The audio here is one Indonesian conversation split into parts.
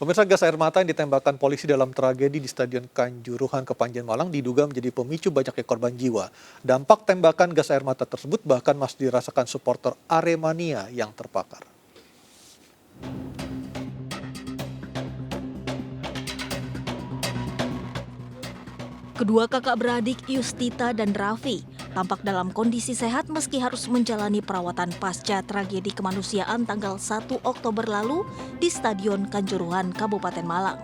Pemirsa, gas air mata yang ditembakkan polisi dalam tragedi di Stadion Kanjuruhan Kepanjen Malang diduga menjadi pemicu banyaknya korban jiwa. Dampak tembakan gas air mata tersebut bahkan masih dirasakan supporter Aremania yang terpakar. Kedua kakak beradik Yustita dan Raffi tampak dalam kondisi sehat meski harus menjalani perawatan pasca tragedi kemanusiaan tanggal 1 Oktober lalu di Stadion Kanjuruhan, Kabupaten Malang.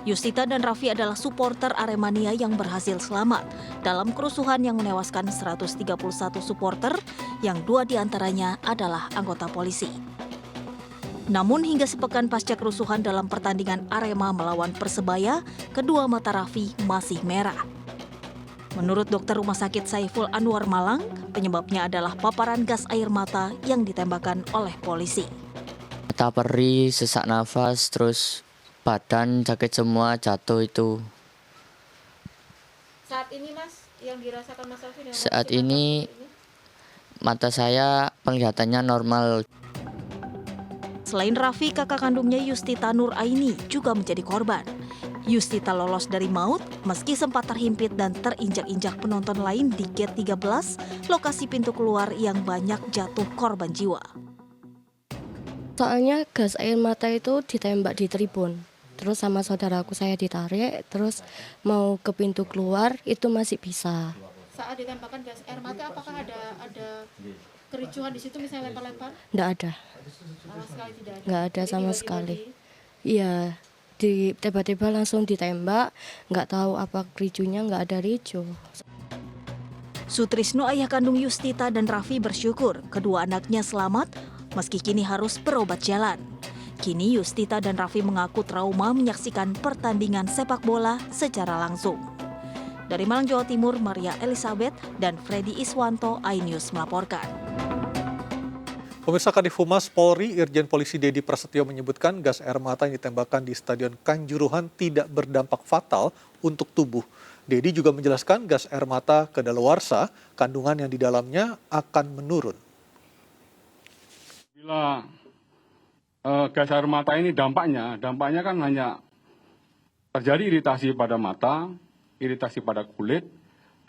Yustita dan Raffi adalah supporter Aremania yang berhasil selamat dalam kerusuhan yang menewaskan 131 supporter yang 2 diantaranya adalah anggota polisi. Namun hingga sepekan pasca kerusuhan dalam pertandingan Arema melawan Persebaya, kedua mata Raffi masih merah. Menurut dokter Rumah Sakit Saiful Anwar Malang, penyebabnya adalah paparan gas air mata yang ditembakkan oleh polisi. Mata perih, sesak nafas, terus badan sakit semua, jatuh itu. Saat ini Mas, yang dirasakan Mas Raffi dengan Saat kondisi ini mata saya penglihatannya normal. Selain Raffi, kakak kandungnya Yustita Nur Aini juga menjadi korban. Yustita lolos dari maut meski sempat terhimpit dan terinjak-injak penonton lain di gate 13, lokasi pintu keluar yang banyak jatuh korban jiwa. Soalnya gas air mata itu ditembak di tribun. Terus sama saudaraku saya ditarik, terus mau ke pintu keluar itu masih bisa. saat ditembakkan gas air mata, apakah ada kericuhan di situ misalnya lempar-lempar? Nggak ada. Sama sekali tidak ada. Nggak ada Jadi sama tiba-tiba sekali. Iya, tiba-tiba langsung ditembak, nggak tahu apa ricunya, nggak ada ricu. Sutrisno, ayah kandung Yustita dan Raffi, bersyukur kedua anaknya selamat meski kini harus berobat jalan. Kini Yustita dan Raffi mengaku trauma menyaksikan pertandingan sepak bola secara langsung. Dari Malang, Jawa Timur, Maria Elizabeth dan Freddy Iswanto, iNews melaporkan. Pemirsa, Kadif Humas Polri, Irjen Polisi Dedi Prasetyo menyebutkan gas air mata yang ditembakkan di Stadion Kanjuruhan tidak berdampak fatal untuk tubuh. Dedi juga menjelaskan gas air mata kadaluarsa, kandungan yang di dalamnya akan menurun. Bila gas air mata ini dampaknya kan hanya terjadi iritasi pada mata, iritasi pada kulit,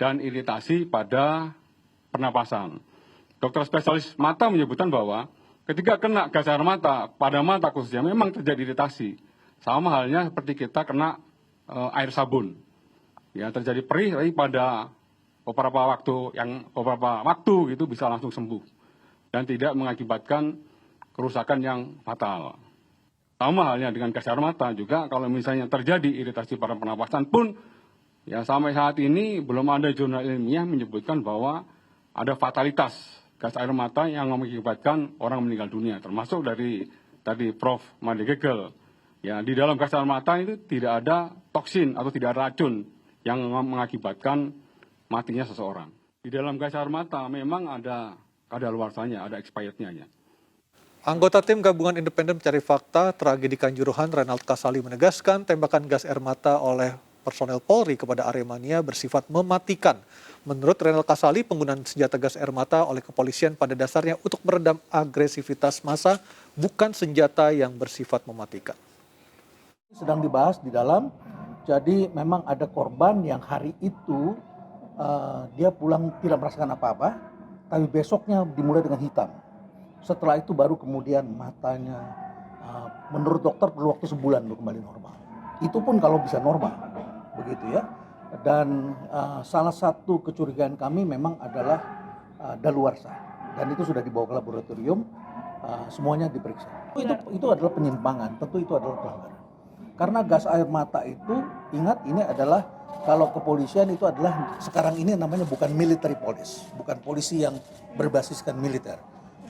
dan iritasi pada pernapasan. Dokter spesialis mata menyebutkan bahwa ketika kena gas air mata, pada mata khususnya memang terjadi iritasi. Sama halnya seperti kita kena air sabun. Ya, terjadi perih, tapi pada beberapa waktu gitu bisa langsung sembuh. Dan tidak mengakibatkan kerusakan yang fatal. Sama halnya dengan gas air mata juga, kalau misalnya terjadi iritasi pada pernapasan pun, ya sampai saat ini belum ada jurnal ilmiah menyebutkan bahwa ada fatalitas gas air mata yang mengakibatkan orang meninggal dunia, termasuk dari tadi Prof. Made Gegel. Ya, di dalam gas air mata itu tidak ada toksin atau tidak ada racun yang mengakibatkan matinya seseorang. Di dalam gas air mata memang ada kadaluarsanya, ada expirednya ya. Anggota tim gabungan independen mencari fakta tragedi Kanjuruhan, Renald Kasali, menegaskan tembakan gas air mata oleh personel Polri kepada Aremania bersifat mematikan. Menurut Renald Kasali, penggunaan senjata gas air mata oleh kepolisian pada dasarnya untuk meredam agresivitas massa, bukan senjata yang bersifat mematikan. Sedang dibahas di dalam, jadi memang ada korban yang hari itu dia pulang tidak merasakan apa-apa, tapi besoknya dimulai dengan hitam. Setelah itu baru kemudian matanya, menurut dokter perlu waktu sebulan untuk kembali normal. Itu pun kalau bisa normal, begitu ya. Dan salah satu kecurigaan kami memang adalah daluarsa. Dan itu sudah dibawa ke laboratorium, semuanya diperiksa. Itu adalah penyimpangan, tentu itu adalah pelanggaran. Karena gas air mata itu, ingat ini adalah, kalau kepolisian itu adalah, sekarang ini namanya bukan military police, bukan polisi yang berbasiskan militer.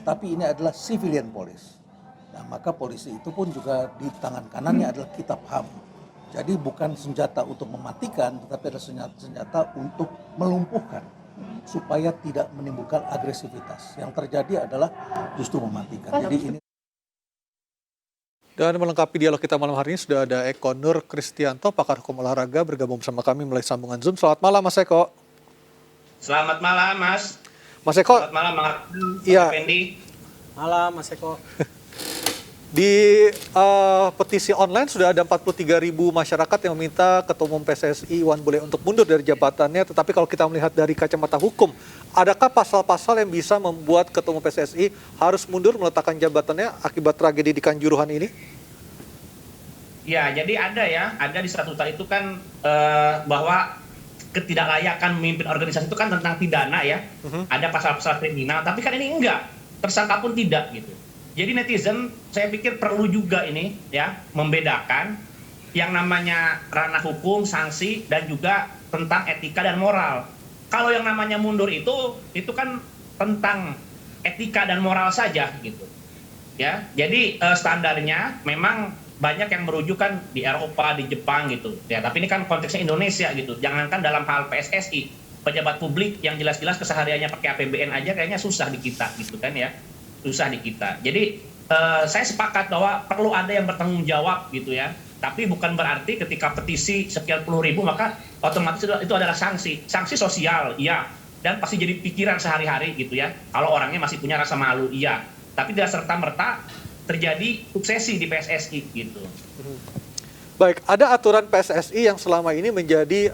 Tapi ini adalah civilian police. Nah, maka polisi itu pun juga di tangan kanannya adalah kitab HAM. Jadi bukan senjata untuk mematikan, tetapi adalah senjata untuk melumpuhkan supaya tidak menimbulkan agresivitas. Yang terjadi adalah justru mematikan. Jadi ini. Dan melengkapi dialog kita malam hari ini sudah ada Eko Nur Kristianto, pakar hukum olahraga, bergabung bersama kami melalui sambungan Zoom. Selamat malam, Mas Eko. Selamat malam, Mas. Mas Eko. Selamat malam, Bang Iya. Fendi. Malam, Mas Eko. Di petisi online sudah ada 43.000 masyarakat yang meminta Ketua Umum PSSI Iwan Bule untuk mundur dari jabatannya. Tetapi kalau kita melihat dari kacamata hukum, adakah pasal-pasal yang bisa membuat Ketua Umum PSSI harus mundur meletakkan jabatannya akibat tragedi di Kanjuruhan ini? Ya, jadi ada di statuta itu kan bahwa ketidaklayakan memimpin organisasi itu kan tentang pidana ya. Ada pasal-pasal kriminal, tapi kan ini enggak, tersangka pun tidak gitu. Jadi netizen saya pikir perlu juga ini ya membedakan yang namanya ranah hukum, sanksi dan juga tentang etika dan moral. Kalau yang namanya mundur itu kan tentang etika dan moral saja gitu. Ya. Jadi standarnya memang banyak yang merujukan di Eropa, di Jepang gitu. Ya, tapi ini kan konteksnya Indonesia gitu. Jangankan dalam hal PSSI, pejabat publik yang jelas-jelas kesehariannya pakai APBN aja kayaknya susah di kita gitu kan ya. Susah di kita. Jadi saya sepakat bahwa perlu ada yang bertanggung jawab gitu ya. Tapi bukan berarti ketika petisi sekian puluh ribu maka otomatis itu adalah sanksi. Sanksi sosial, iya. Dan pasti jadi pikiran sehari-hari gitu ya. Kalau orangnya masih punya rasa malu, iya. Tapi tidak serta-merta terjadi suksesi di PSSI gitu. Baik, ada aturan PSSI yang selama ini menjadi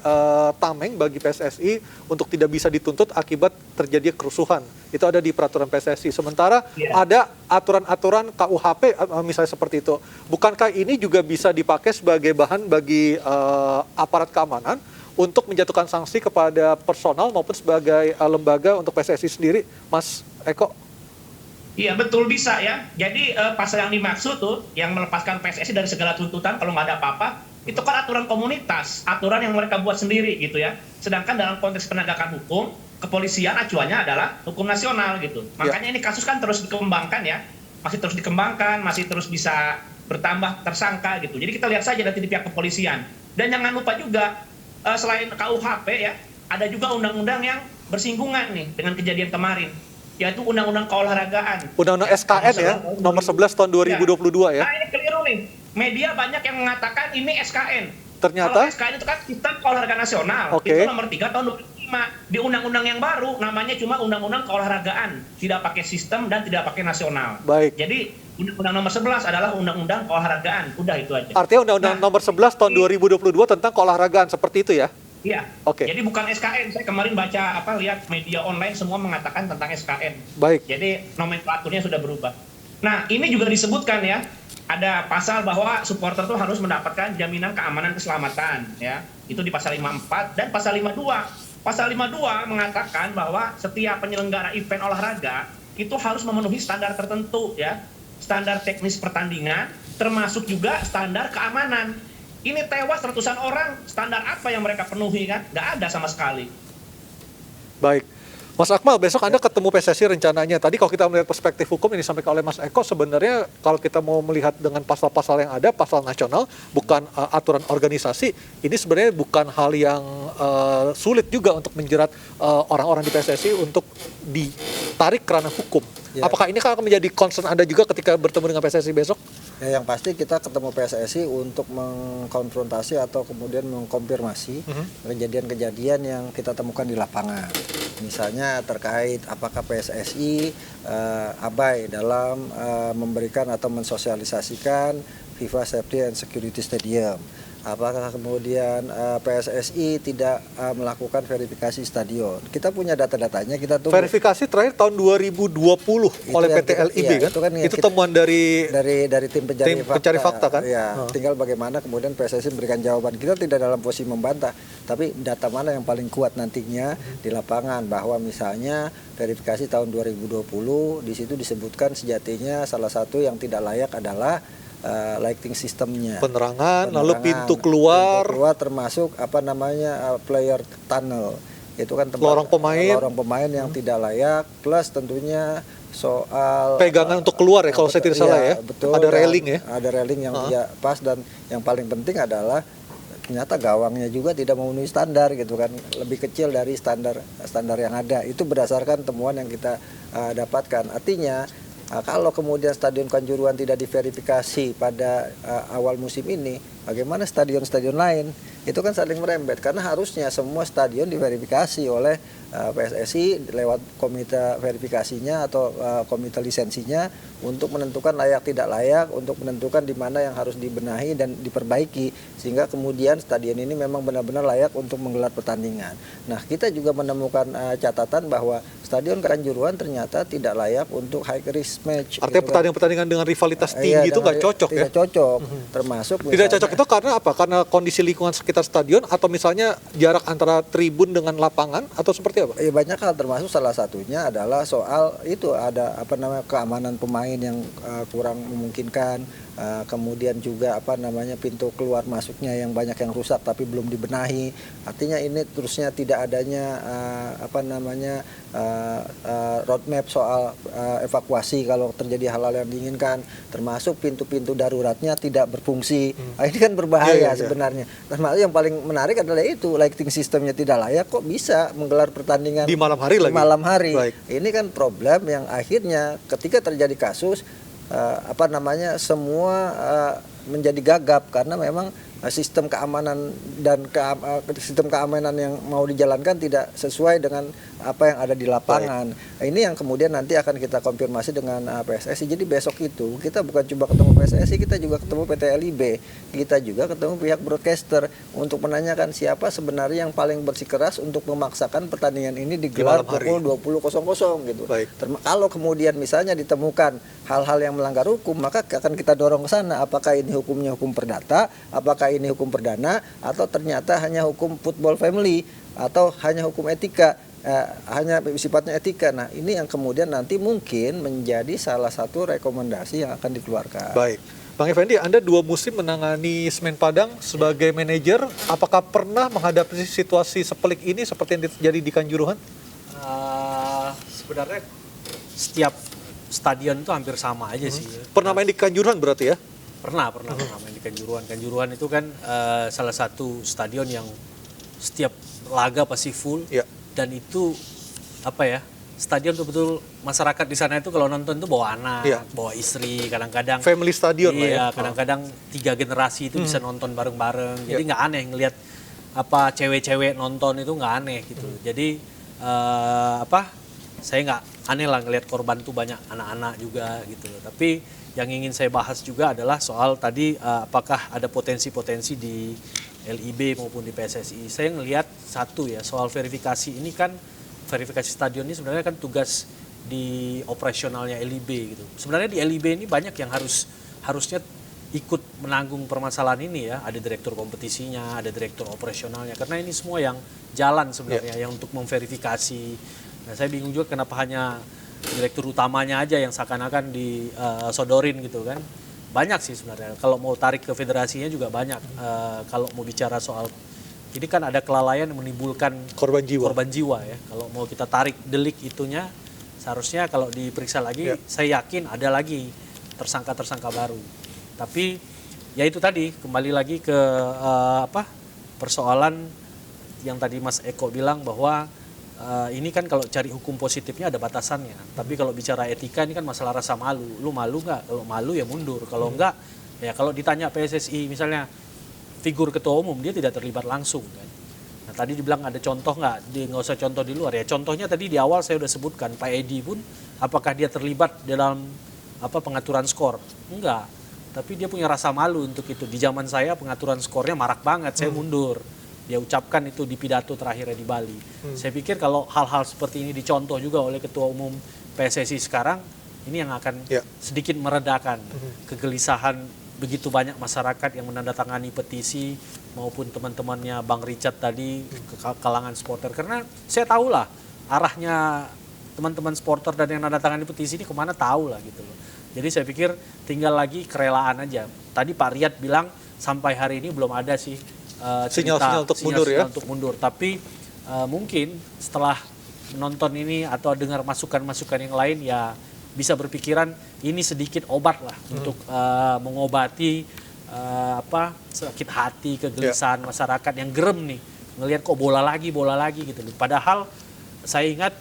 tameng bagi PSSI untuk tidak bisa dituntut akibat terjadi kerusuhan. Itu ada di peraturan PSSI. Sementara ada aturan-aturan KUHP misalnya seperti itu. Bukankah ini juga bisa dipakai sebagai bahan bagi aparat keamanan untuk menjatuhkan sanksi kepada personal maupun sebagai lembaga untuk PSSI sendiri, Mas Eko? Iya betul bisa ya. Jadi pasal yang dimaksud tuh yang melepaskan PSSI dari segala tuntutan kalau nggak ada apa-apa itu kan aturan komunitas, aturan yang mereka buat sendiri gitu ya. Sedangkan dalam konteks penegakan hukum, kepolisian acuannya adalah hukum nasional gitu. Makanya ini kasus kan terus dikembangkan ya, masih terus dikembangkan, masih terus bisa bertambah tersangka gitu. Jadi kita lihat saja nanti di pihak kepolisian. Dan jangan lupa juga selain KUHP ya, ada juga undang-undang yang bersinggungan nih dengan kejadian kemarin. Yaitu Undang-Undang Keolahragaan. Undang-Undang SKN ya, nomor 11 tahun 2022 ya. Nah ini keliru nih, media banyak yang mengatakan ini SKN. Ternyata? Kalau SKN itu kan Sistem Keolahragaan Nasional, itu nomor 3 tahun 2005. Di undang-undang yang baru namanya cuma Undang-Undang Keolahragaan, tidak pakai sistem dan tidak pakai nasional. Baik. Jadi Undang-Undang nomor 11 adalah Undang-Undang Keolahragaan, udah itu aja. Artinya Undang-Undang nomor 11 tahun 2022 tentang keolahragaan, seperti itu ya? Iya. Oke. Jadi bukan SKN. Saya kemarin baca lihat media online semua mengatakan tentang SKN. Baik. Jadi nomenklaturnya sudah berubah. Nah, ini juga disebutkan ya. Ada pasal bahwa supporter itu harus mendapatkan jaminan keamanan keselamatan ya. Itu di pasal 54 dan pasal 52. Pasal 52 mengatakan bahwa setiap penyelenggara event olahraga itu harus memenuhi standar tertentu ya. Standar teknis pertandingan termasuk juga standar keamanan. Ini tewas ratusan orang, standar apa yang mereka penuhi kan? Nggak ada sama sekali. Baik. Mas Akmal, besok Anda ketemu PSSI rencananya. Tadi kalau kita melihat perspektif hukum yang disampaikan oleh Mas Eko, sebenarnya kalau kita mau melihat dengan pasal-pasal yang ada, pasal nasional, bukan aturan organisasi, ini sebenarnya bukan hal yang sulit juga untuk menjerat orang-orang di PSSI untuk ditarik kerana hukum. Ya. Apakah ini akan menjadi concern Anda juga ketika bertemu dengan PSSI besok? Ya, yang pasti kita ketemu PSSI untuk mengkonfrontasi atau kemudian mengkonfirmasi kejadian-kejadian yang kita temukan di lapangan. Misalnya terkait apakah PSSI abai dalam memberikan atau mensosialisasikan FIFA Safety and Security Stadium. Apakah kemudian PSSI tidak melakukan verifikasi stadion? Kita punya data-datanya, kita tunggu. Verifikasi terakhir tahun 2020 oleh PT LIB kan? Itu temuan dari tim pencari fakta kan? Ya, tinggal bagaimana kemudian PSSI memberikan jawaban. Kita tidak dalam posisi membantah, tapi data mana yang paling kuat nantinya di lapangan, bahwa misalnya verifikasi tahun 2020 di situ disebutkan sejatinya salah satu yang tidak layak adalah lighting sistemnya, penerangan, lalu pintu keluar termasuk player tunnel, itu kan tempat lorong pemain yang tidak layak, plus tentunya soal pegangan untuk keluar ya kalau saya tidak salah ya, betul, ada railing ya, ada railing yang tidak pas, dan yang paling penting adalah ternyata gawangnya juga tidak memenuhi standar gitu kan, lebih kecil dari standar yang ada. Itu berdasarkan temuan yang kita dapatkan. Artinya kalau kemudian Stadion Kanjuruhan tidak diverifikasi pada awal musim ini, bagaimana stadion-stadion lain? itu kan saling merembet karena harusnya semua stadion diverifikasi oleh PSSI lewat komite verifikasinya atau komite lisensinya untuk menentukan layak tidak layak, untuk menentukan di mana yang harus dibenahi dan diperbaiki sehingga kemudian stadion ini memang benar-benar layak untuk menggelar pertandingan. Nah, kita juga menemukan catatan bahwa Stadion Kanjuruhan ternyata tidak layak untuk high risk match. Artinya pertandingan-pertandingan dengan rivalitas tinggi itu nggak cocok ya? Tidak cocok, termasuk Tidak cocok itu karena apa? Karena kondisi lingkungan sekitar stadion atau misalnya jarak antara tribun dengan lapangan atau seperti apa? Ya, banyak hal, termasuk salah satunya adalah soal itu ada keamanan pemain yang kurang memungkinkan, kemudian juga pintu keluar masuknya yang banyak yang rusak tapi belum dibenahi. Artinya ini terusnya tidak adanya roadmap soal evakuasi kalau terjadi hal-hal yang diinginkan, termasuk pintu-pintu daruratnya tidak berfungsi. Ini kan berbahaya sebenarnya. Termasuk yang paling menarik adalah itu lighting sistemnya tidak layak, kok bisa menggelar pertandingan di malam hari lagi. Malam hari. Baik. Ini kan problem yang akhirnya ketika terjadi kasus semua menjadi gagap karena memang sistem keamanan dan sistem keamanan yang mau dijalankan tidak sesuai dengan apa yang ada di lapangan. Ini yang kemudian nanti akan kita konfirmasi dengan PSSI. Jadi besok itu kita bukan cuma ketemu PSSI, kita juga ketemu PT LIB, kita juga ketemu pihak broadcaster untuk menanyakan siapa sebenarnya yang paling bersikeras untuk memaksakan pertandingan ini digelar pukul 20.00 gitu. Kalau kemudian misalnya ditemukan hal-hal yang melanggar hukum, maka akan kita dorong ke sana. Apakah ini hukumnya hukum perdata, apakah ini hukum perdana, atau ternyata hanya hukum football family, atau hanya hukum etika, hanya sifatnya etika. Nah, ini yang kemudian nanti mungkin menjadi salah satu rekomendasi yang akan dikeluarkan. Baik. Bang Effendi, Anda 2 musim menangani Semen Padang sebagai manajer. Apakah pernah menghadapi situasi sepelik ini seperti yang terjadi di Kanjuruhan? Sebenarnya setiap stadion itu hampir sama aja sih. Pernah main di Kanjuruhan berarti ya? Pernah main di Kanjuruhan. Kanjuruhan itu kan salah satu stadion yang setiap laga pasti full. Dan itu stadion betul-betul masyarakat di sana itu kalau nonton itu bawa anak, bawa istri, kadang-kadang family stadion lah ya. Kadang-kadang 3 generasi itu bisa nonton bareng-bareng. Jadi nggak aneh ngelihat cewek-cewek nonton itu nggak aneh gitu. Jadi saya nggak aneh lah ngelihat korban tuh banyak anak-anak juga gitu. Tapi yang ingin saya bahas juga adalah soal tadi apakah ada potensi-potensi di LIB maupun di PSSI. Saya ngelihat satu ya, soal verifikasi ini kan, verifikasi stadion ini sebenarnya kan tugas di operasionalnya LIB gitu. Sebenarnya di LIB ini banyak yang harusnya ikut menanggung permasalahan ini ya. Ada direktur kompetisinya, ada direktur operasionalnya. Karena ini semua yang jalan sebenarnya yang untuk memverifikasi. Nah, saya bingung juga kenapa hanya direktur utamanya aja yang seakan-akan disodorin gitu kan. Banyak sih sebenarnya, kalau mau tarik ke federasinya juga banyak. Kalau mau bicara soal, ini kan ada kelalaian yang menimbulkan korban jiwa ya. Kalau mau kita tarik delik itunya, seharusnya kalau diperiksa lagi, saya yakin ada lagi tersangka-tersangka baru. Tapi ya itu tadi, kembali lagi ke persoalan yang tadi Mas Eko bilang bahwa ini kan kalau cari hukum positifnya ada batasannya. Tapi kalau bicara etika ini kan masalah rasa malu. Lu malu nggak? Kalau malu ya mundur. Kalau enggak, ya kalau ditanya PSSI misalnya figur ketua umum dia tidak terlibat langsung kan. Nah tadi dibilang ada contoh nggak? Nggak usah contoh di luar ya. Contohnya tadi di awal saya udah sebutkan Pak Edi pun apakah dia terlibat dalam pengaturan skor? Enggak. Tapi dia punya rasa malu untuk itu. Di zaman saya pengaturan skornya marak banget. Saya mundur. Dia ucapkan itu di pidato terakhirnya di Bali. Saya pikir kalau hal-hal seperti ini dicontoh juga oleh Ketua Umum PSSI sekarang, ini yang akan sedikit meredakan kegelisahan begitu banyak masyarakat yang menandatangani petisi maupun teman-temannya Bang Richard tadi ke kalangan supporter. Karena saya tahulah arahnya teman-teman supporter dan yang menandatangani petisi ini kemana tahu lah gitu loh. Jadi saya pikir tinggal lagi kerelaan aja. Tadi Pak Riyad bilang sampai hari ini belum ada sih sinyal-sinyal untuk mundur ya. Untuk mundur. Tapi mungkin setelah menonton ini atau dengar masukan-masukan yang lain ya bisa berpikiran ini sedikit obat lah untuk mengobati sakit hati, kegelisahan masyarakat yang gerem nih ngelihat kok bola lagi gitu. Padahal saya ingat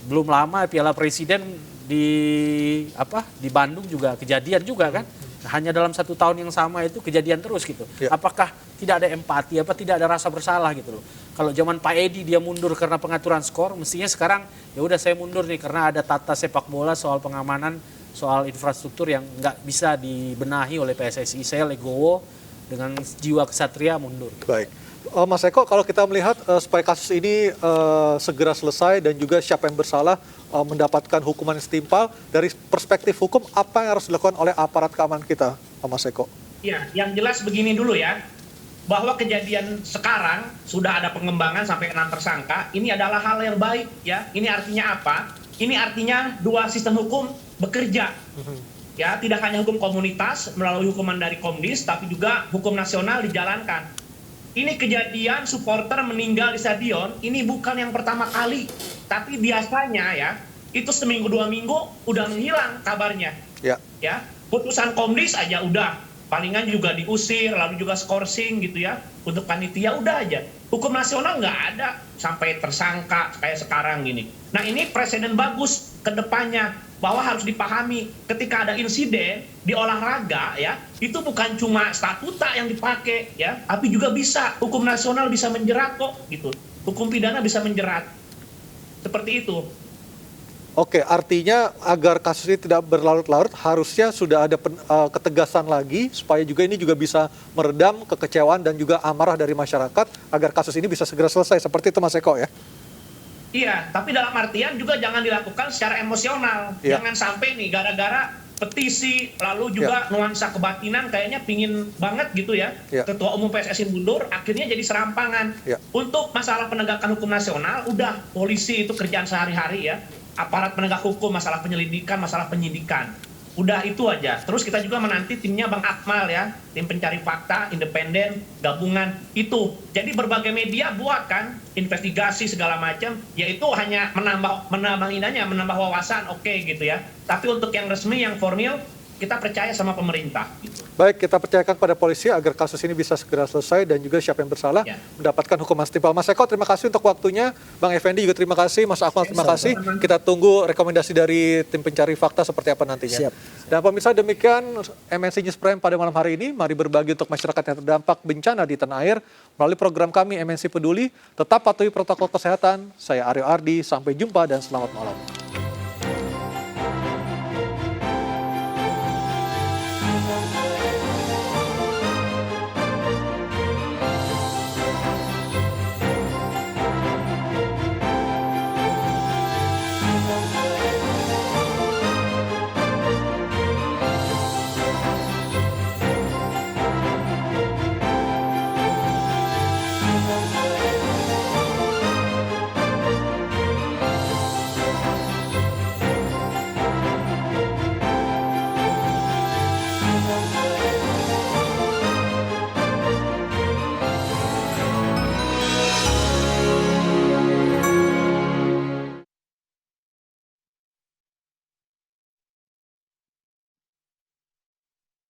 belum lama Piala Presiden di Bandung juga kejadian juga kan. hanya dalam 1 tahun yang sama itu kejadian terus gitu. Ya. Apakah tidak ada empati, apa tidak ada rasa bersalah gitu loh. Kalau zaman Pak Edi dia mundur karena pengaturan skor, mestinya sekarang ya udah saya mundur nih karena ada tata sepak bola soal pengamanan, soal infrastruktur yang nggak bisa dibenahi oleh PSSI. Saya legowo dengan jiwa kesatria mundur. Baik. Mas Eko, kalau kita melihat supaya kasus ini segera selesai dan juga siapa yang bersalah mendapatkan hukuman yang setimpal, dari perspektif hukum apa yang harus dilakukan oleh aparat keamanan kita, Mas Eko? Ya, yang jelas begini dulu ya, bahwa kejadian sekarang sudah ada pengembangan sampai 6 tersangka, ini adalah hal yang baik ya. Ini artinya apa? Ini artinya 2 sistem hukum bekerja. Ya, tidak hanya hukum komunitas melalui hukuman dari Komdis, tapi juga hukum nasional dijalankan. Ini kejadian supporter meninggal di stadion, ini bukan yang pertama kali. Tapi biasanya ya, itu seminggu 2 minggu udah menghilang kabarnya. Ya. Ya, putusan Komdis aja udah, palingan juga diusir, lalu juga skorsing gitu ya. Untuk panitia udah aja. Hukum nasional nggak ada sampai tersangka kayak sekarang gini. Nah ini presiden bagus ke depannya, bahwa harus dipahami ketika ada insiden di olahraga ya, itu bukan cuma statuta yang dipakai ya, tapi juga bisa hukum nasional bisa menjerat kok gitu. Hukum pidana bisa menjerat. Seperti itu. Oke, artinya agar kasus ini tidak berlarut-larut harusnya sudah ada ketegasan lagi supaya juga ini juga bisa meredam kekecewaan dan juga amarah dari masyarakat agar kasus ini bisa segera selesai. Seperti itu Mas Eko ya? Iya, tapi dalam artian juga jangan dilakukan secara emosional. Ya. Jangan sampai nih gara-gara petisi lalu juga nuansa kebatinan kayaknya pingin banget gitu ya. Ketua Umum PSSI mundur, akhirnya jadi serampangan. Untuk masalah penegakan hukum nasional, udah polisi itu kerjaan sehari-hari ya. Aparat penegak hukum, masalah penyelidikan, masalah penyidikan. Udah itu aja. Terus kita juga menanti timnya Bang Akmal ya, tim pencari fakta, independen, gabungan itu. Jadi berbagai media buat kan investigasi segala macam, yaitu hanya menambah wawasan, oke gitu ya. Tapi untuk yang resmi, yang formil, kita percaya sama pemerintah. Gitu. Baik, kita percayakan pada polisi agar kasus ini bisa segera selesai dan juga siapa yang bersalah mendapatkan hukuman setimpal. Mas Eko, terima kasih untuk waktunya. Bang Effendi juga terima kasih. Mas Akmal, terima kasih. Kita tunggu rekomendasi dari tim pencari fakta seperti apa nantinya. Siap. Dan pemirsa, demikian MNC News Prime pada malam hari ini. Mari berbagi untuk masyarakat yang terdampak bencana di tanah air melalui program kami MNC Peduli. Tetap patuhi protokol kesehatan. Saya Aryo Ardi, sampai jumpa dan selamat malam.